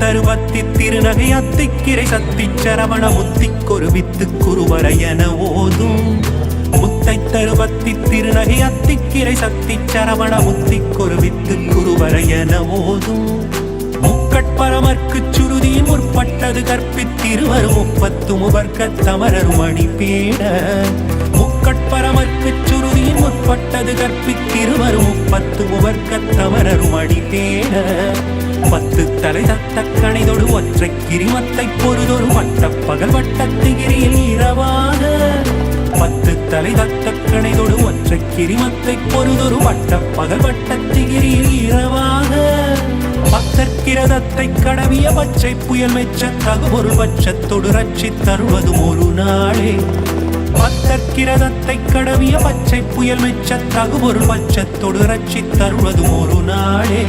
தருவத்தி திருநகை அத்திக்கிரை சத்தி Saravana முத்திக்கொரு with குருவரையன ஓதும் முத்தை தருவத்தி திருநகை அத்திக்கிரை சத்தி Saravana முத்திக்கொரு with குருவரையன ஓதும் முக்கட்பரமர்க்கு சுருதியின் முற்பட்டது கற்பித்திருவரும் முப்பத்து முபர்க்க தமரரும் அணிபேட முக்கட்பரமர்க்கு சுருதியின் முற்பட்டது கற்பித்திருவரும் முப்பத்து முபர்க்க தமரரும் அணிபேட பத்து தலை தத்த கணைதொடு ஒற்றை கிரிமத்தை பொறுதொரு வட்ட பகல் வட்டத்திகிரியில் இரவாக பத்து தலை தத்த கணைதொடு ஒற்றை கிரிமத்தை பொறுதொரு வட்ட பகல் வட்டத்திகிரியில் இரவாக பக்தர்கிரதத்தை கடவிய பச்சை புயல் மெச்ச தகுபொருள் பட்சத்தொடு ரட்சி தருவதும் ஒரு நாளே பக்தர்கிரதத்தை கடவிய பச்சை புயல் மெச்ச தகுபொருள் பட்சத்தொடு ரட்சி தருவதும் ஒரு நாளே